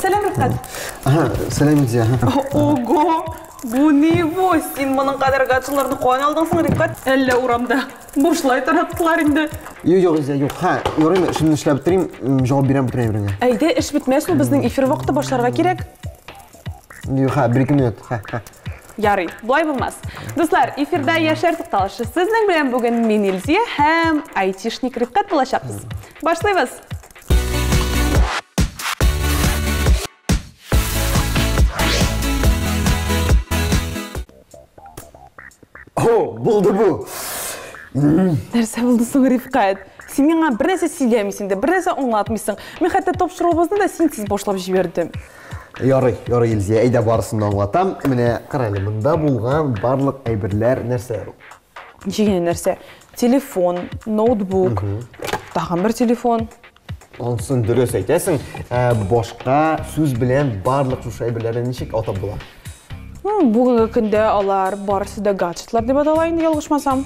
Сәлем, Рифқат. Сәлем, Илзия. Ого, bu ne bu? Sen bunun kadar kaçılarını koyan aldınsın, Rifqat. Әлі урамда. Boşlay tarattılar indi. Yok, Илзия, yok. Yorayım, şimdi işlep bitireyim, cevap berem bitireyim birine. Әйде, іш бітмесін, біздің эфир вақты башларға керек. Yok, 1-2 minut. Ярый, бұлай болмас. Достар, эфирда Яшар Тоқталышы. Сіздің білен бүгін мен Илзия һәм айтишник Рифқат болашақпыз. Башлайбыз. Болды bu. Нәрсе болдысың, Рифқат? Сен меңа бір нәрсе сөйлемейсің де, бір нәрсе аңлатмайсың. Мен хәтта тапшырыбызды да сенсіз бошлап жібердім. Ярый, Илзия, әйдә барысын аңлатам. Менә карайлы, монда булган барлык әйберләр нәрсә? Ничегенә нәрсә? Телефон, ноутбук, тагын бер телефон. Онсын дөрес әйтәсең, башка сүз белән барлык шушы әйберләрне ничек атап була? Бүгінгі күнде алар барысы да гаджетлар деп аталайын, ялгышмасам.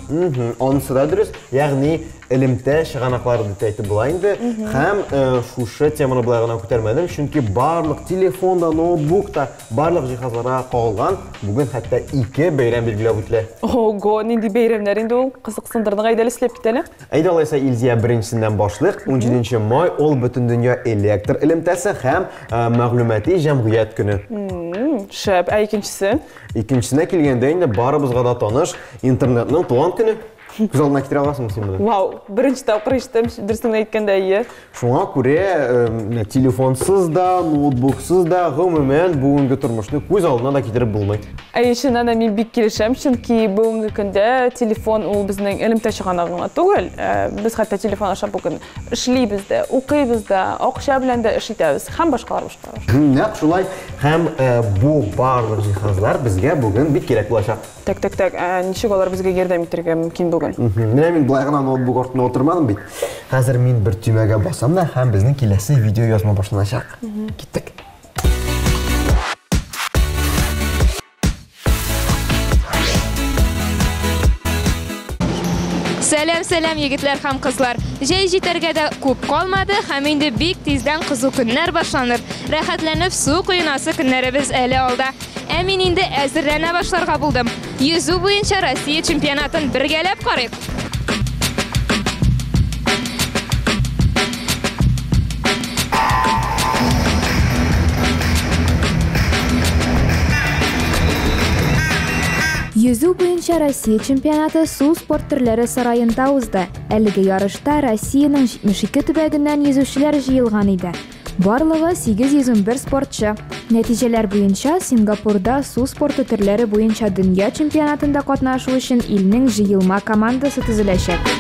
Онысы да дөрес, ягъни элемтә чыганаклары дип әйтеп була инде. Һәм шушы теманы булай гына күтәрмәдем, чөнки барлык телефонда, ноутбукта, барлык җиһазларга кагылган, бүген хәтта 2 бәйрәм билгеләп үтелә. Ого, нинди бәйрәмнәр инде ул? Кызыксындырды, кайда эшләп китәле? Әйдә алайса, Илзия, беренчесеннән башлыйк. 17 май ул бөтен дөнья электр элемтәсе һәм мәгълүмати җәмгыять көне. Шәп, ә икенчесе? Икенчесенә килгәндә инде барыбызга да таныш интернетның туган көне. Күз алдына китерә аласың син моны? Вау, беренче тапкыр ишеттем, дөресен әйткәндә, ие. Шуңа күрә телефонсыз да, ноутбуксыз да гомумән бүгенге тормышны күз алдына да китереп булмый. Чыннан да мин бик килешәм, чөнки бүгенге көндә телефон ул безнең элемтә чыганагына түгел. Без хәтта телефон аша бүген эшлибез дә, укыйбыз да, акча белән дә эш итәбез, һәм башкалар. Нәкъ шулай, һәм бу барлык җиһазлар безгә бүген бик кирәк булачак. Так, ничек алар безгә ярдәм итәргә мөмкин бүген? Менә мин булай гына ноутбук артына отырмадым бит. Хәзер мин бер төймәгә басам да, һәм безнең киләсе видео язма башланачак. Киттек. Сәлем, егетләр һәм кызлар. Җәй җитәргә дә күп калмады, һәм инде бик тиздән кызу көннәр башланыр. Рәхәтләнеп су куенасы көннәребез әле алда. Ә мин инде әзерләнә башларга булдым. Йөзү буенча Россия чемпионатын бергәләп карыйк. Йөзү буенча Россия чемпионаты су спорт төрләре сараенда узды. Әлеге ярышта Россиянең 72 төбәгеннән йөзүчеләр җыелган иде. Барлыгы 801 спортчы. Нәтиҗәләр буенча Сингапурда су спорты төрләре буенча дөнья чемпионатында катнашу өчен илнең җыелма командасы төзеләчәк.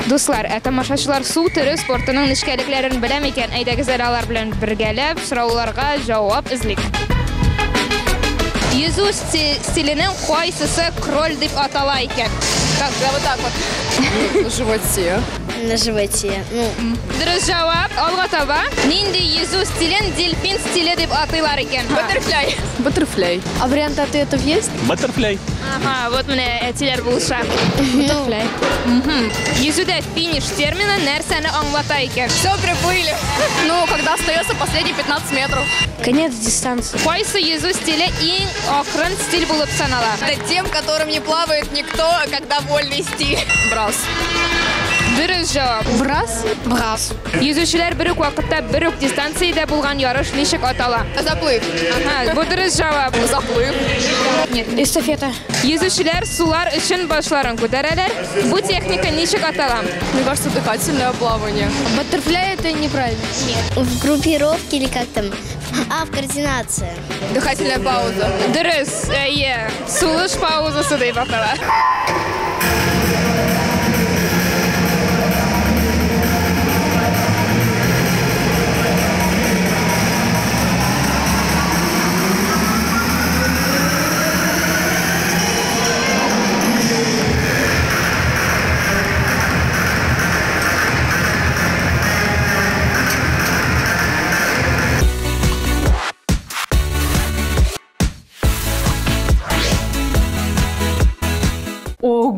Дуслар, тамашачылар су төре спортының нечкәлекләрен белә микән? Әйдәгез алар белән бергәләп сорауларга җавап эзлик. Йөзү стиленең кайсысы кроль дип атала икән? Так, вот так вот. На животе. На животе. Дөрес җавап. Алга таба. Нинди йөзү стилен дельфин стиле дип атыйлар икән? Баттерфляй. Баттерфляй. А вариант ответов есть? Баттерфляй. Ага, вот менә әтиләр булыша. Баттерфляй. Йөзүдә финиш термины нәрсәне аңлата икән? Все, приплыли. Ну, когда остается последние 15 метров. Конец дистанции. Кайсы йөзү стиле иң акрын стиль булып санала? Это тем, которым не плавает никто, когда вольный стиль. Брас. Дөрес җавап. Брас? Брас. Йөзүчеләр бер үк вакытта бер үк дистанциядә булган ярыш ничек атала? Заплыв. Ага, бу дөрес җавап. Заплыв. Нет. Эстафета. Йөзүчеләр сулар өчен башларын күтәрәләр. Бу техника ничек атала? Мне кажется, дыхательное плавание. Баттерфляй это неправильно. Нет. В группировке или как там? В координации. Дыхательная пауза. Дөрес, әйе. Сулыш паузасы дип атала.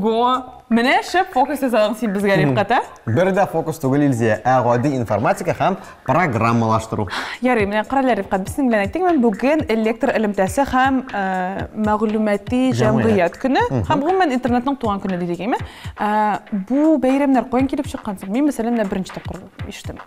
Ого! Менә шәп фокус ясадың син безгә Рифкат, а? Бер дә фокус түгел Илзия, гади информатика һәм программалаштыру. Ярый, менә каралар Рифкат, безнең белән әйтик, мен бүген электр элемтәсе һәм мәгълүмати җәмгыять көне һәм гомумән интернетның туган көне дигәнме? Бу бәйрәмнәр каян килеп чыккан соң? Мин мәсәлән беренче тапкыр ишеттем.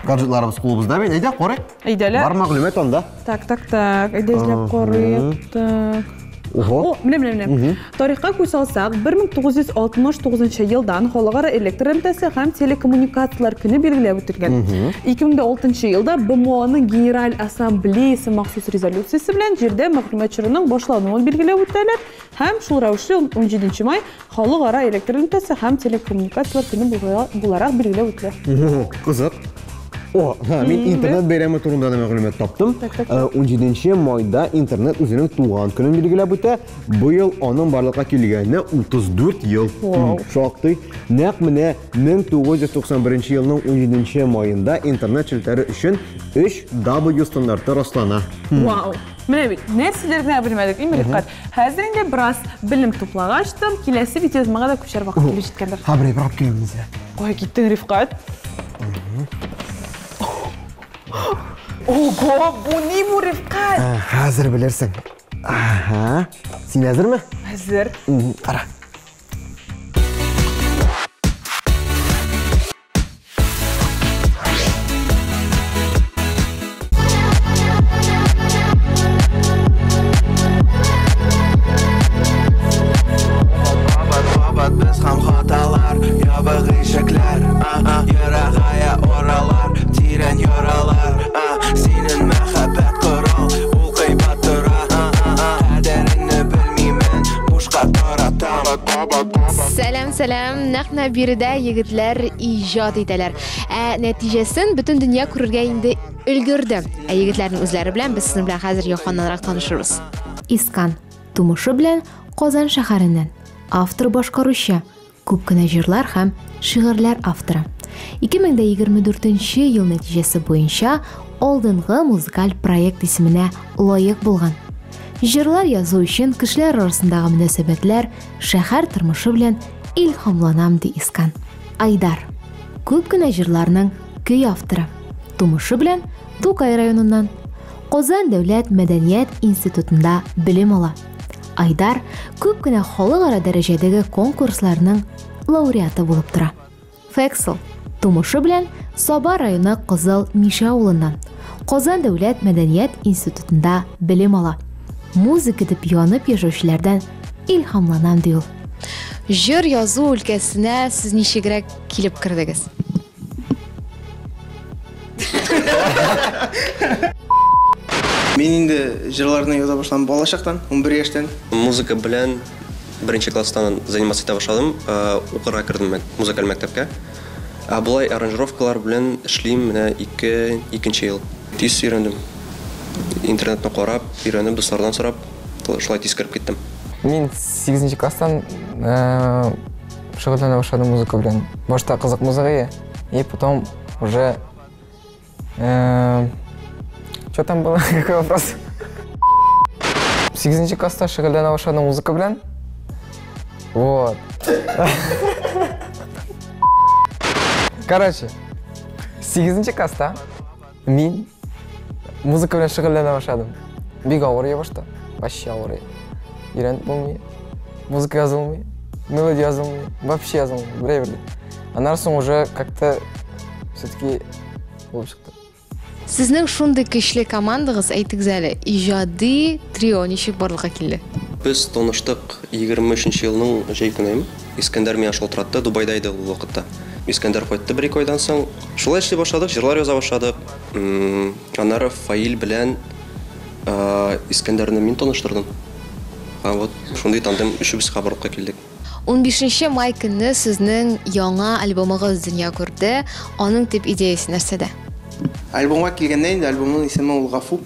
Гаджетларыбыз кулыбызда бит. Әйдә, карыйк. Әйдәләр. Бар мәгълүмат анда. Так. Әйдә эзләп карыйк. Так. О, менә. Тарихка күз салсак, 1969 елдан Халыкара электр элемтәсе һәм телекоммуникациялар көне билгеләп үтелгән. 2006 елда БМОның Генераль Ассамблеясы махсус резолюциясе белән җирдә мәгълүмат чорының башлануын билгеләп үтәләр һәм шул рәвешле 17 май Халыкара электр элемтәсе һәм телекоммуникациялар көне буларак билгеләп үтелә. Кызык. Мин интернет бәйрәме турында да мәгълүмат таптым. 17 майда интернет үзенең туган көнен билгеләп үтә. Быел аның барлыкка килгәненә 34 ел. Шактый. Нәкъ менә 1991 елның 17 майында интернет челтәре өчен 3W стандарты раслана. Вау! Менә бит, нәрсәләрне белмәдек, Рифкат. Хәзер инде бераз белем туплагачтым. Киләсе видеозмага да күчәр вакыт килеп җиткәндер. Хәбәр брат киләбез. Кая киттең, Рифкат? Ого, бу ни бу, Рифкат? Хәзер белерсең. Син хәзерме? Хәзер. Кара. Сәлам, нәкъ биредә егетләр иҗат итәләр. Нәтиҗәсен бөтен дөнья күрергә инде өлгерде. Егетләрнең үзләре белән без сезнең белән хәзер якыннанрак танышырбыз. Искан, тумышы белән Казан шәһәреннән. Автор башкаручы, күп кенә җырлар һәм шигырьләр авторы. 2024 ел нәтиҗәсе буенча алдынгы музыкаль проект исеменә лаек булган. Җырлар язу өчен кешеләр арасындагы мөнәсәбәтләр, шәһәр тормышы белән илһамланам ди Искан. Айдар, күп кенә җырларның көй авторы. Тумышы белән Тукай районыннан. Казан дәүләт мәдәният институтында белем ала. Айдар күп кенә халыкара дәрәҗәдәге конкурсларның лауреаты булып тора. Фексл, тумышы белән Саба районы Кызыл Миша авылыннан. Казан дәүләт мәдәният институтында белем ала. Музыка дип янып яшәүчеләрдән илһамланам ди ул. Җыр язу өлкәсенә сез ничегрәк килеп кирдегез? Мен инде җырларны яза башладым бала чактан, 11 яшьтән. Музыка белән беренче класстан заниматься итә башладым, укырга кирдем музыкаль мәктәпкә. Булай аранжировкалар белән эшлим менә 2нче ел. Тиз өйрәндем. Интернетны карап, өйрәнеп, дуслардан сорап, шулай тиз кирип киттем. Мин 8нче класстан шөгыльләнә башладым музыка белән. Башта кызык музыка, и потом уже что там было? Какой вопрос? 8нче класста шөгыльләнә башладым музыка белән. Вот. Короче, 8нче класста мин музыка белән шөгыльләнә башладым. Бик авыр я башта. Вообще авыр. Өйрәнеп булмый. Музыка язылмый, мелодия язылмый, вообще язылмый. Бер-бер. Аннан соң уже как-то все-таки булып чыкты. Сезнең шундый көчле командагыз, әйтегез әле, иҗади трио ничек барлыкка килде? Без таныштык 23нче елның җәй көне. Искәндәр меня шалтыратты, Дубайда иде ул вакытта. Искәндәр кайтты 1-2 айдан соң. Шулай эшли башладык, җырлар яза башладык. Аннары Фаил белән Искәндәрне мин таныштырдым. Вот шундый тандем өчебез хабарлыкка килдек. 15 май көне сезнең яңа альбомыгыз дөнья күрде. Аның төп идеясе нәрсәдә? Альбомга килгәндә инде альбомның исеме ул Гафу.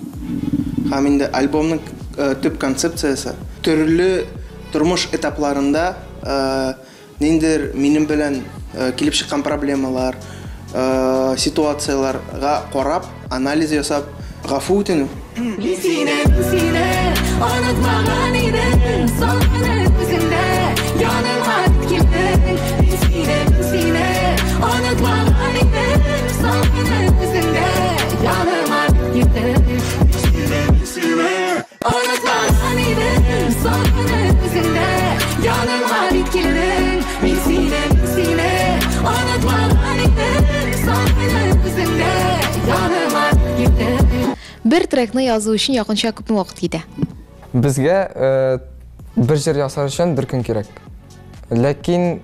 Һәм инде альбомның төп концепциясе төрле тормыш этапларында ниндер минем белән килеп чыккан проблемалар, ситуацияларга карап, анализ ясап, гафу үтенү. Unutmagan idin, sonunu üzünde, yanı Бер трекны язу үшін якынча күп вакыт китә? Безгә бер җыр ясар өчен бер көн кирәк. Ләкин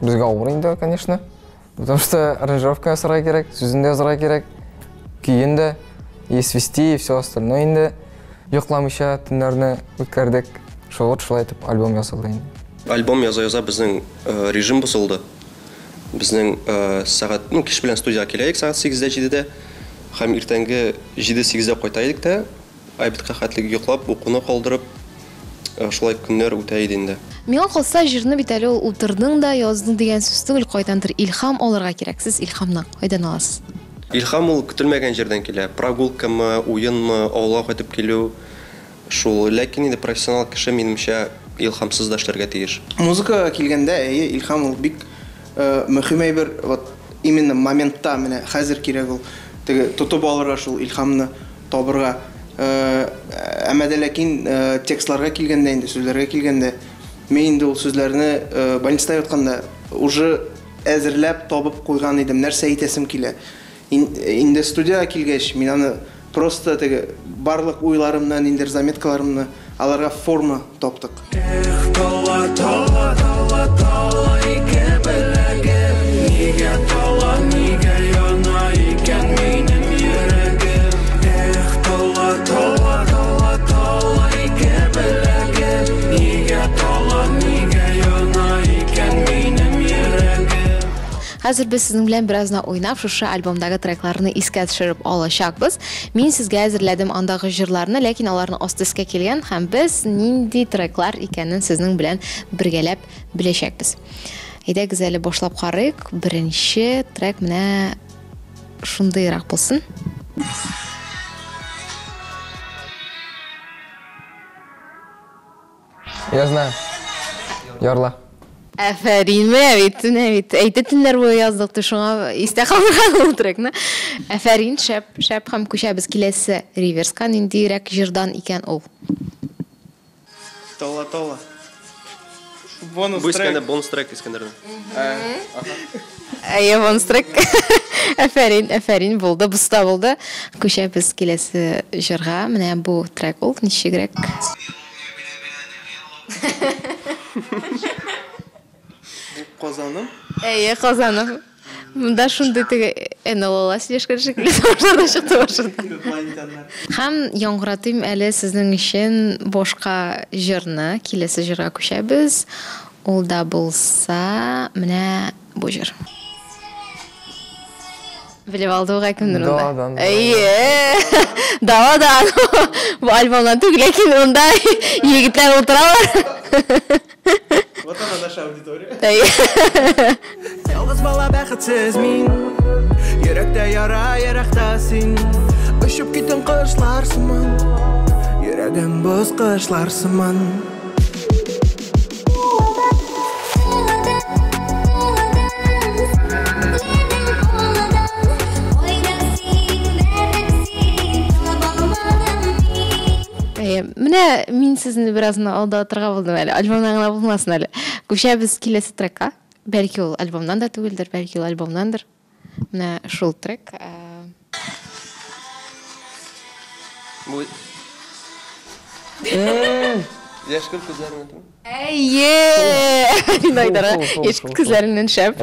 безгә авыр инде, конечно. Потому что аранжировка ясарга кирәк, сүзен дә язарга кирәк, көен дә, и свести, и все остальное инде. Йокламыйча төннәрне үткәрдек. Шулай итеп альбом ясалды инде. Альбом яза безнең режим бозылды. Безнең сәгать, кич белән студиягә киләйек сәгать 8-дә 7-дә. Һәм иртәнге 7-8-дә кайта идек тә, айбитка хәтлек йоклап, укуны калдырып, шулай көннәр үтә иде инде. Миңа калса җырны бит әле ул утырдың да яздың дигән сүз түгел, кайдандыр илһам алырга кирәк. Сез илһамны кайдан аласыз? Илһам ул көтелмәгән җирдән килә. Прогулкамы, уенмы, аула кайтып килү. Шул, ләкин инде профессионал кеше минемчә илһамсыз да эшләргә тиеш. Музыкага килгәндә, илһам ул бик мөһим әйбер, вот именно моментта менә хәзер кирәк ул. Теге тотып алырга шул илһамны табырга. Әмма дә ләкин текстларга килгәндә инде, сүзләргә килгәндә, мен инде ул сүзләрне больниста ятканда уже әзерләп табып куйган идем, нәрсә әйтәсем килә. Инде студиягә килгәч, мин аны просто теге барлык уйларымнан, инде заметкаларымны аларга форма таптык. Хәзер без сезнең белән беразна уйнап, шушы альбомдагы трекларны искә төшереп алачакбыз. Мин сезгә әзерләдем андагы җырларны, ләкин аларны астыскә килгән һәм без нинди треклар икәнен сезнең белән бергәләп беләчәкбез. Әйдәгез әле башлап карыйк. Беренче трек менә шундыйрак булсын. Я знаю. Ярла. Афәрин, менә бит. Әйтәтеннәр бу яздык шуңа истә калган ул трекны. Афәрин, шәп һәм күчәбез киләсе реверска ниндирәк җырдан икән ул. Тола. Бонус трек. Бонус трек Искәндәрнең. Бонус трек. Афәрин булды, буста булды. Күчәбез киләсе җырга. Менә бу трек ул ничегрәк. Казаным. Казаным. Монда шундый теге энолала сөйләшкән шикелле чыкты. Һәм яңгыратыйм әле сезнең өчен башка җырны, киләсе җырга күчәбез. Ул да булса, менә бу җыр. Белеп алдыга кемдер ул? Да. Бу альбомдан түгел, ләкин монда егетләр утыралар. Вот она наша аудитория. Ялгыз бала бәхетсез мин, йөрәктә яра, йөрәктә син. Очып киттең кышлар сыман, йөрәгем боз кышлар сыман. Менә мин сезне беразны алда торга булдым әле. Альбомнан гына булмасын әле. Күчәбез киләсе трекка. Бәлки ул альбомнан да түгелдер, бәлки ул альбомнандыр. Менә шул трек. Бу Яшкөл күзләреннән. Найдара. Яшкөл күзләреннән шәп.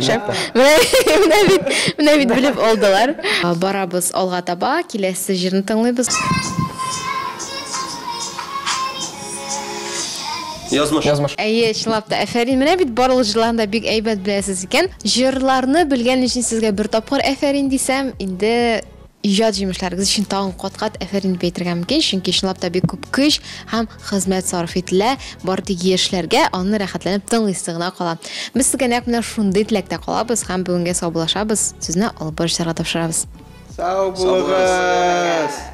Менә бит белеп алдылар. Барабыз алга таба, киләсе җырны тыңлыйбыз. Язмыш. Чынлап та афәрин. Менә бит барлык җырларны бик әйбәт беләсез икән. Җырларны белгән өчен сезгә бер тапкыр афәрин дисәм, инде иҗат җимешләрегез өчен тагын кат-кат афәрин дип әйтергә мөмкин, чөнки чынлап та бик күп көч һәм хезмәт сарыф ителә. Бар тик яшьләргә аны рәхәтләнеп тыңлыйсы гына кала. Без сезгә нәкъ менә шундый теләктә калабыз һәм бүгенгә саубуллашабыз. Сезне алып барышырга тапшырабыз. Сау булыгыз.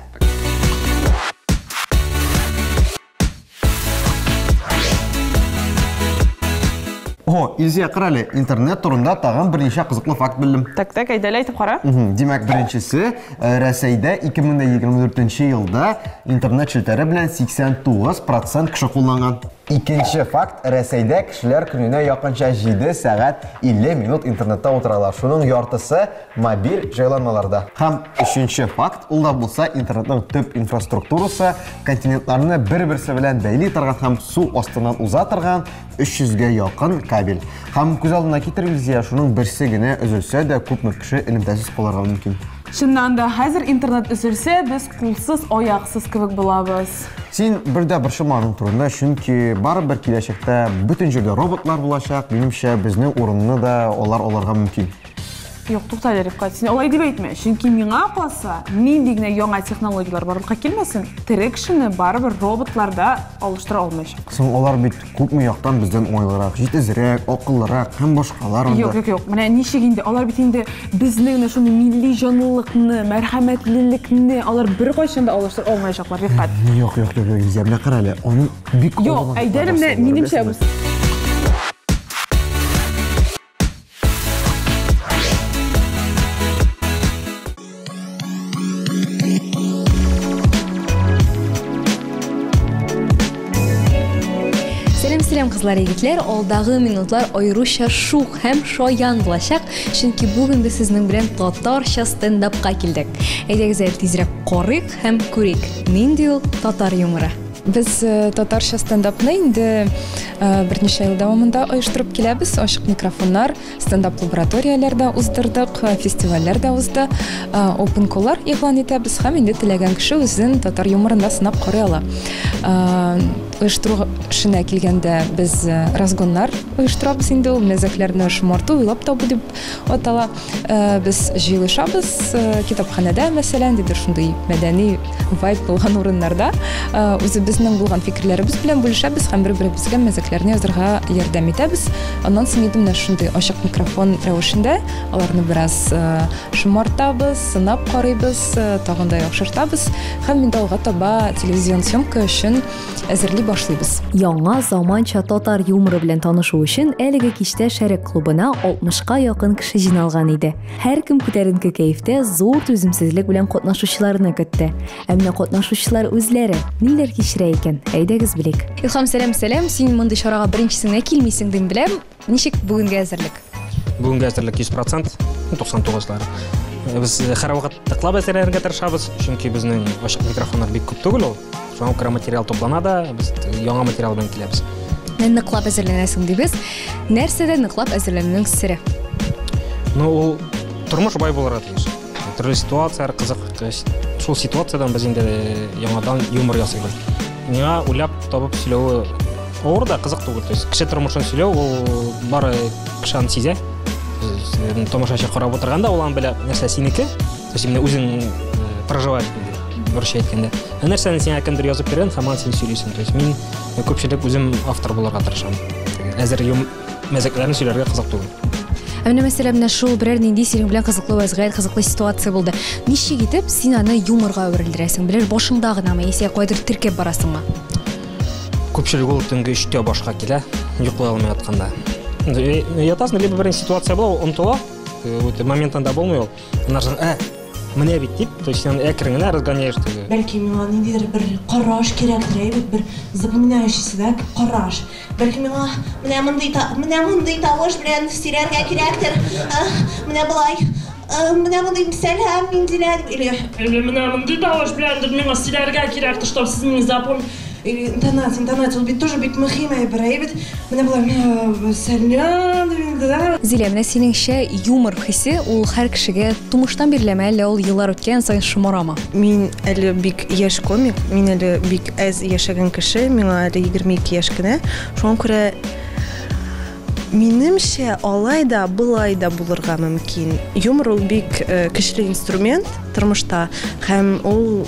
Илзия, карале, интернет турында тагын берничә кызыклы факт белдем. Так, әйдәле әйтеп кара. Димәк, беренчесе, Рәсәйдә 2024 елда интернет челтәре белән 89% кеше кулланган. Икенче факт, Рәсәйдә кешеләр көненә якынча 7 сәгать 50 минут интернетта утыралар. Шуның яртысы мобиль җайланмаларда. Һәм өченче факт, ул да булса интернетның төп инфраструктурасы континентларны бер-берсе белән бәйли торган һәм су астыннан уза торган 300-гә якын кабель. Һәм күз алдына китерелсә, шуның берсе генә өзелсә дә күпме кеше элемтәсез калырга мөмкин. Чыннан да, хәзер интернет үзелсә, без кулсыз, аяқсыз кебек булабыз. Син бердә борчылманың турында, чөнки барыбер киләчәктә бөтен җирдә роботлар булачак, минемчә безнең урынны да аларга мөмкин. Юк, туктале, Рифкат, син алай дип әйтмә. Чөнки миңа калса, нинди генә яңа технологиялар барлыкка килмәсен, тере кешене барыбер роботларда алыштыра алмаячак. Соң алар бит күпме яктан бездән уңайлырак, җитезрәк, акыллырак һәм башкалар анда. Юк. Менә ничек инде алар бит инде безнең шуны милли җанлылыкны, мәрхәмәтлелекне алар бер кайчан да алыштыра алмаячаклар, Рифкат. Юк, Зәбнә кара әле. Аны бик Юк, әйдәлем менә минемчә бу. Сәлем кызлар, егетләр, алдагы минутлар аеруча шук һәм шаян булачак, чөнки бүген без сезнең белән татарча стендапка килдек. Әйдәгез тизрәк карыйк һәм күрик. Нинди ул татар юморы? Biz татарча стендапны инде берничә ел дәвамында оештырып киләбез. Ачык микрофоннар, стендап лабораторияләрдә уздырдык, фестивальләрдә узды. Open call-лар игълан итәбез һәм инде теләгән кеше үзен татар юморында сынап карый ала. Оештыру эшенә килгәндә без разгоннар оештырабыз инде, ул мәзәкләрне шомарту, уйлап табу дип атала. Без җыелышабыз китапханәдә, мәсәлән, дидер шундый мәдәни вайб булган урыннарда, үзебезнең булган фикерләребез белән бүлешәбез һәм бер-беребезгә мәзәкләрне язарга ярдәм итәбез. Аннан соң инде менә шундый ачык микрофон рәвешендә аларны бераз шомартабыз, сынап карыйбыз, тагын да яхшыртабыз һәм инде алга таба телевизион съемка өчен әзерли башлыйбыз. Яңа заманча татар юморы белән танышу өчен әлеге кичтә Шәрек клубына 60-ка якын кеше җыйналган иде. Һәркем күтәренке кәефтә зур түземсезлек белән катнашучыларны көтте. Әмма катнашучылар үзләре ниләр кичерә икән? Әйдәгез белик. Илһам, сәлам. Син мондый чарага беренчесенә килмисең дип беләм. Ничек бүгенге әзерлек? Бүгенге әзерлек 100%, 99-лар. Без һәр вакыт тыклап әзерләргә тырышабыз, чөнки безнең ачык микрофоннар бик күп түгел ул. Шуңа күрә материал топлана да, без яңа материал белән киләбез. Ныклап әзерләнәсең дибез. Нәрсәдә ныклап әзерләнүнең сире? Ул тормыш бай булырга тиеш. Төрле ситуациялар кызык. Шул ситуациядан без инде яңадан юмор ясыйбыз. Миңа уйлап табып сөйләү авыр да кызык түгел. Кеше тормышын сөйләү ул бары кешән сизә. Томашачы карап утырганда ул аны белә, нәрсә синеке. Менә үзең проживаешь бурча әйткәндә. Нәрсәне сиңа кемдер язып биргән, һәм син сөйлисең. Мин күпчелек үзем автор булырга тырышам. Әзер мәзәкләрне сөйләргә кызык түгел. Менә мәсәлән, шул берәр нинди синең белән кызыклы вазгыять, кызыклы ситуация булды. Ничек итеп син аны юморга әверелдерәсең? Белер башыңда гынамы, яисә кайдыр теркәп барасыңмы? Күпчелек ул төнге 3-тә башка килә, йоклый алмый ятканда. Ятасың, либо бер ситуация була, онтыла, моментында булмый ул. Аннан менә бит дип, то есть әкрененә разгоняешь. Бәлки миңа ниндидер бер караш кирәктер, бер запоминающийся, да, караш. Бәлки миңа менә мондый тавыш белән сөйләргә кирәктер. Менә булай. Менә мондый сәлам миндиләр. Или менә мондый тавыш белән миңа сөйләргә кирәктер, чтобы сез мине запомнили. Интонация, ул бит тоже бик мөһим әйбер. Менә булай сәлам дигәндә. Зилә, менә синеңчә юмор хисе ул һәр кешегә тумыштан биреләме, әллә ул еллар үткән саен шомарамы? Мин әле бик яшь комик, мин әле бик әз яшәгән кеше, миңа әле 22 яшь кенә. Шуңа күрә минемчә алай да, былай да булырга мөмкин. Юмор ул бик көчле инструмент тормышта, һәм ул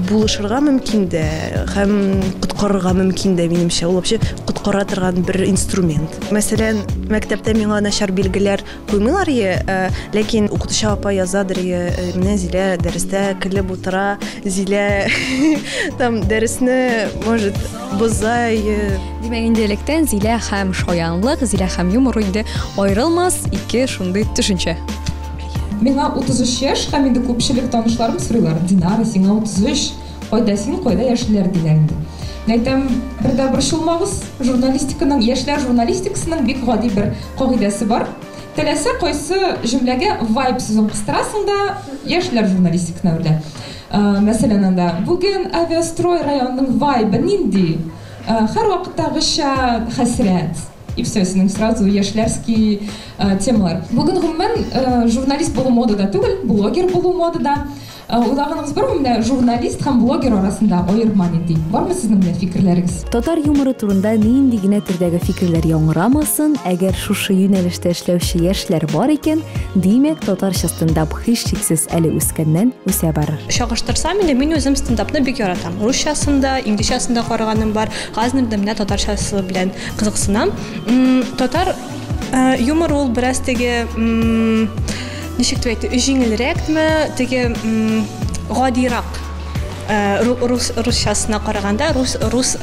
булышырга мөмкин дә, һәм коткарырга мөмкин дә минемчә. Ул вообще коткара торган бер инструмент. Мәсәлән, мәктәптә миңа начар билгеләр куймыйлар, ләкин укытучы апа язадыр, менә Зилә дәрестә көлеп утыра, Зилә там дәресне может бозай. Димәк, инде электән Зилә һәм шаянлык, Зилә һәм юмор инде аерылмас ике шундый төшенчә. Миңа 33 яшь, һәм күпчелек танышларым сорыйлар: "Динара, сиңа 33, кайда син, кайда яшьләр?" диләр инде. Әйтәм, бердә борчылмагыз, журналистиканың, яшьләр журналистикасының бик гади бер кагыйдәсе бар. Теләсә кайсы җөмләгә vibe сүзен кыстырасың да яшьләр журналистиканы белә. Мәсәлән, анда бүген авиастрой районының vibe нинди? Һәр вакыттагыча хәсрәт. И все, сразу яшьләрский темалар. Бүген гомумән журналист булу модада түгел, блогер булу модада. Уйлаганыгыз бармы, менә журналист һәм блогер арасында аерма нинди? Бармы сезнең белән фикерләрегез? Татар юморы турында нинди генә төрдәге фикерләр яңгырамасын, әгәр шушы юнәлештә эшләүче яшьләр бар икән, димәк татарча стендап һичшиксез әле үскәннән үсә барыр. Чагыштырсам инде мин үзем стендапны бик яратам. Русчасында, инглизчасында караганым бар. Газнырда менә татарчасы белән кызыксынам. Татар юмор ул бераз теге ничек дип әйтә, җиңелрәкме, теге гадирак. Русчасына караганда, рус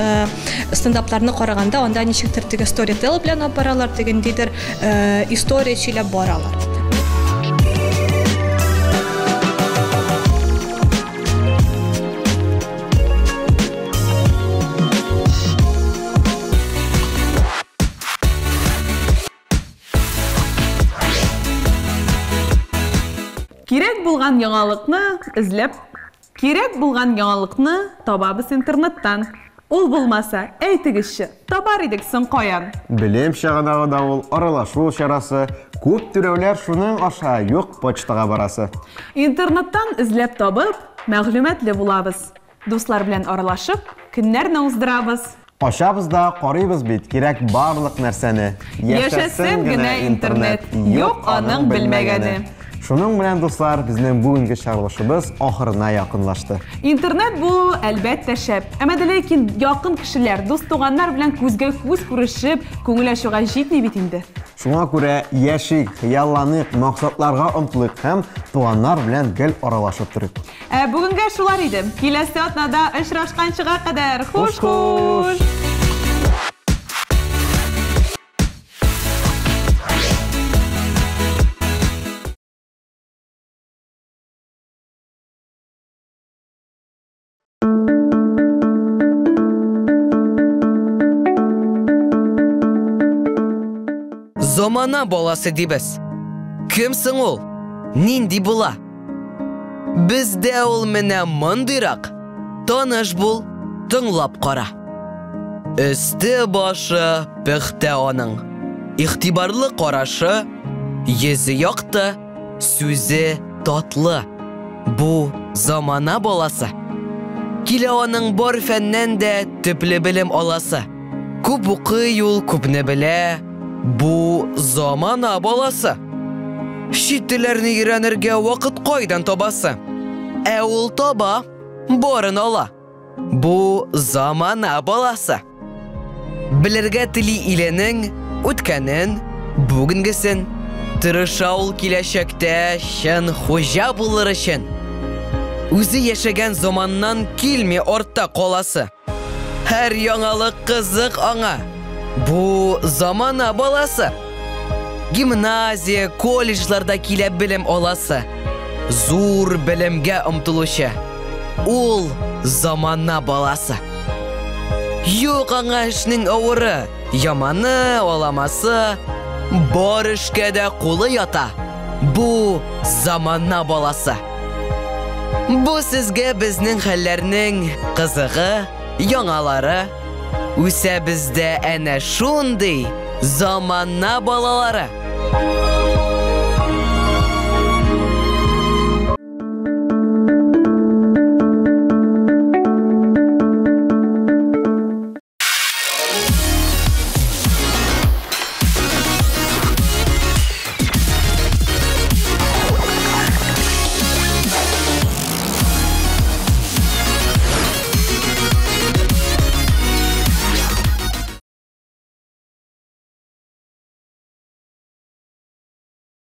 стендапларны караганда, анда ничектер теге storytell белән апаралар, дигәндидер история сөйләп баралар. Кирәк булган яңалыкны эзләп, кирәк булган яңалыкны табабыз интернеттан. Ул булмаса, әйтегезче, табар идек соң каян? Белем чыганагы да ул аралашу чарасы, күп төрәүләр шуның аша юк почтага барасы. Интернеттан эзләп табып, мәгълүматлы булабыз. Дуслар белән аралашып, көннәрне уздырабыз. Качабыз да карыйбыз бит, кирәк барлык нәрсәне. Яшәсен генә интернет, юк аның белмәгәне. Шуның белән дуслар, безнең бүгенге чыгарылышыбыз ахырына якынлашты. Интернет бу әлбәттә шәп. Әмма ләкин якын кешеләр, дус-туганнар белән күзгә күз күрешеп, күңел ачуга җитми бит инде. Шуңа күрә яшик, хыялланык, максатларга омтылык һәм туганнар белән гел аралашып торыйк. Бүгенгә шулар иде. Киләсе атнада очрашканчыга кадәр хуш-хуш. Замана баласы дибез. Кемсең ул? Нинди була? Бездә ул менә мондыйрак. Таныш бул, тыңлап кара. Өсте башы пөхтә аның. Игътибарлы карашы, йөзе якты, сүзе татлы. Бу замана баласы. Килә аның бар фәннән дә төпле белем аласы. Күп укый ул, күпне белә. Бу замана баласы. Чит телләрне өйрәнергә вакыт кайдан табасы? Ул таба, барын ала. Бу замана баласы. Белергә тели иленең, үткәнен, бүгенгесен. Тырыша ул киләчәктә чын хуҗа булыр өчен. Үзе яшәгән заманнан килми артта каласы. Һәр яңалык кызык аңа. Бу замана баласы. Гимназия, колледжларда килеп белем аласы. Зур белемгә омтылучы. Ул замана баласы. Юк аңа эшнең авыры, яманы, аламасы. Бар эшкә дә кулы ята. Бу замана баласы. Бу сезгә безнең хәлләрнең кызыгы, яңалары. Үсә бездә әнә шундый замана балалары.